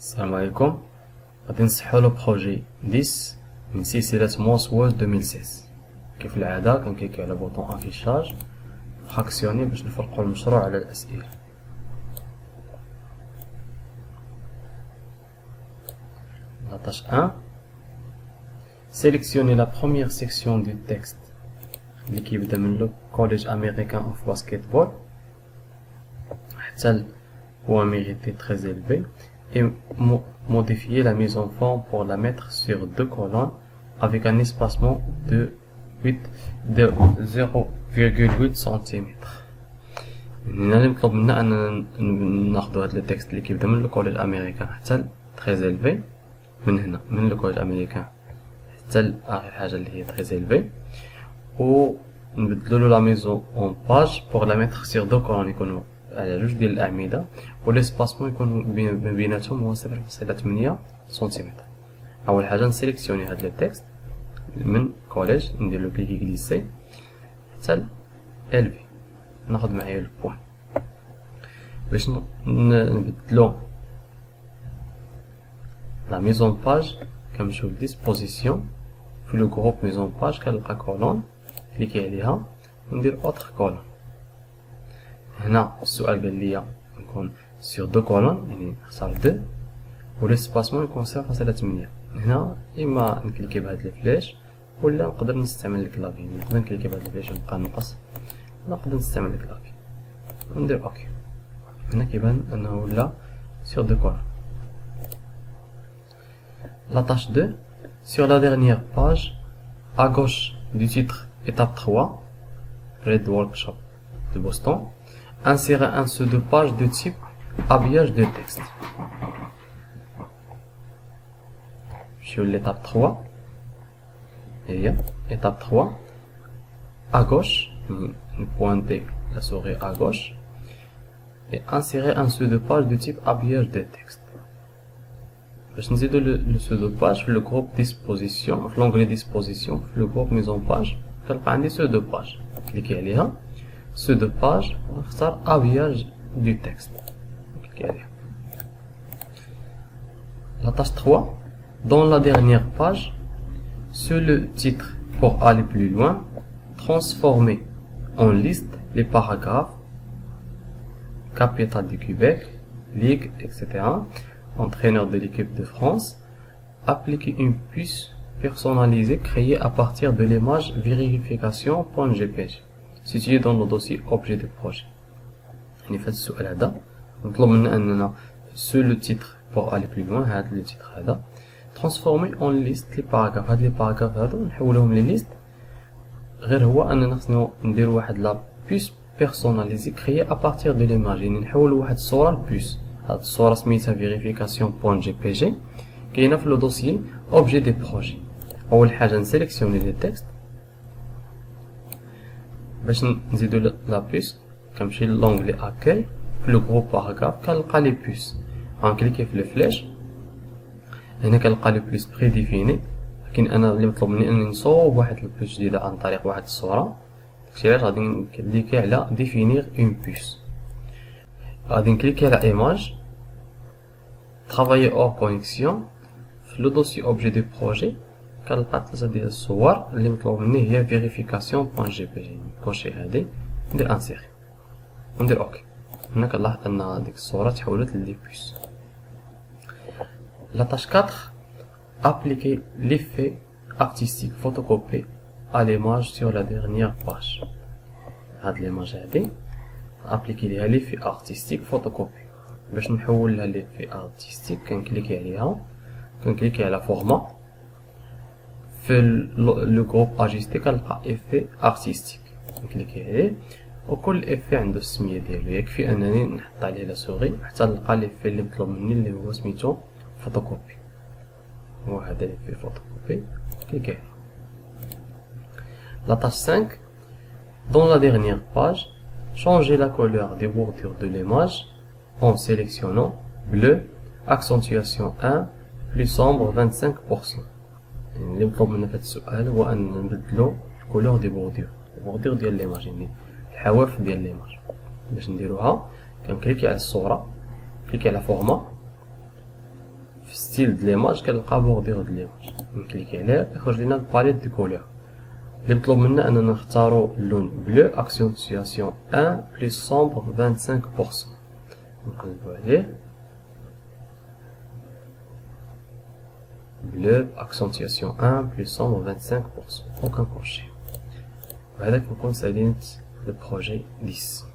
السلام عليكم. غادي نصحو لو بروجي 10 من سلسلة موس وورد 2016. كيف العادة كنكليكي على بوطون افيشاج فراكسيوني باش نفرقو المشروع على الأسئلة. La tâche 1. Sélectionnez la première section du texte اللي كيبدا من لو collège américain of basketball حتى ل point mérité très élevé et modifier la mise en forme pour la mettre sur deux colonnes avec un espacement de 0,8 cm. هنا اللي مطلوب منا أن ناخدو هاد التكست اللي كيبدا من لو collège américain حتى ل très élevé، من هنا من لو collège américain حتى لآخر حاجة اللي هي très élevé، و نبدلو لا ميزون اون باج بوغ لا ميتر سيغ دو كولون يكونوا على جوج ديال الأعمدة، و ليسباسمون يكون ما بيناتهم هو 0.8 سنتيمتر. أول حاجة نسيليكسيوني هاد لو تكست من كوليج، نديرلو كليكي غليسي حتى ل إلفي، ناخد معايا لو بوان باش نبدلو لا ميزون باج. كنمشيو لديسبوزيسيون في لو جروب ميزون باج كنلقى كولون، كليكي عليها وندير اوتر كولون. هنا السؤال قال لي نكون سيغ دو كولون، يعني نختار دو، و ليسباسمون يكون 0.8. هنا اما نكليكي بهاد الفلاش ولا نقدر نستعمل الكلافي، نقدر نكليكي بهاد الفلاش ونبقى نقص، نقدر نستعمل الكلافي وندير اوكي. هنا كيبان انه ولا سيغ دو كولون. La tâche 2, sur la dernière page, à gauche du titre étape 3, Red Workshop de Boston, insérez un sous de page de type habillage de texte. Sur l'étape 3, et étape 3, à gauche, pointez la souris à gauche, et insérez un sous de page de type habillage de texte. باش نزيدو لو سودو باج في لو جروب ديسبوزيسيون، في لونغلي ديسبوزيسيون في لو جروب ميزون باج كنلقى عندي سودو باج، كليكي عليها سودو باج ونختار ابياج دو تكست، كليكي عليها. La tâche 3, dans la dernière page, sur le titre pour aller plus loin, transformez en liste les paragraphes capitale du Québec, Ligue, etc. Entraîneur de l'équipe de France, appliquer une puce personnalisée créée à partir de l'image vérification.jpg située dans le dossier objet de projet. يعني في هذا السؤال هذا نطلب منا أننا sur le titre pour aller plus loin، هذا le titre هذا transformer en liste les paragraphes، هاد لي باراغراف هادو نحولهم لي ليست. غير هو أننا خصنا نديرو واحد لا puce personnalisée créée à partir de l'image، يعني نحولو واحد الصورة لبوس. هاد الصورة سميتها vérification.jpg كاينة في لو دوسيي اوبجي دي بروجي. أول حاجة نسيليكسيوني لي تكست باش نزيدو لا بوس، كنمشي لونغلي اكاي في لو جروب باراغراف كنلقى لي بوس، غنكليكي في الفلاش هنا كنلقى لي بوس بري ديفيني، لكن انا اللي مطلوب مني انني نصوب واحد البوس جديدة عن طريق واحد الصورة. داكشي علاش غادي نكليكي على ديفينير اون بوس، غادي نكليكي على ايماج travailler hors connexion في لو دوسي اوبجي دي بروجي كنلقى 3 ديال الصور اللي مطلوب مني هي vérification.jpg. كلشي هادي ندير انسيري وندير اوكي. هنا كنلاحظ ان ديك الصورة تحولت للي بوس. La tâche 4, appliquer l'effet artistique photocopé à l'image sur la dernière page. هاد l'image هادي ابليكي ليها ليفي ارتستيك فوتوكوبي. باش نحول لها ليفي ارتستيك كنكليكي عليها، كنكليكي على فورما في لو جروب اجيستي كنلقى ايفي ارتستيك، نكليكي عليه وكل ايفي عنده السميه ديالو. يكفي انني نحط عليه لا سوري حتى نلقى ليفي اللي مطلوب مني اللي هو سميتو فوتوكوبي. هو هذا ليفي فوتوكوبي، كليكي عليه. La tâche 5, dans la dernière page, changez la couleur des bordures de l'image en sélectionnant bleu, accentuation 1, plus sombre 25%. اللي مطلوب منا في هذا السؤال هو أن نبدلو الكولور دي بوردور، البوردور ديال ليماج، يعني الحواف ديال ليماج. باش نديروها كنكليكي على الصورة، كليكي على فورما ستيل د ليماج كنلقى بوردير د ليماج نكليكي عليه يخرج لنا الباليت دي كولور اللي مطلوب منا اننا نختاروا اللون بلو اكسنتواسيون 1 بلس سومبر 25%. نقلبوا عليه بلو اكسنتواسيون 1 بلس سومبر 25% وكنكونشي. وهذا كنكون ساليت لو بروجي 10.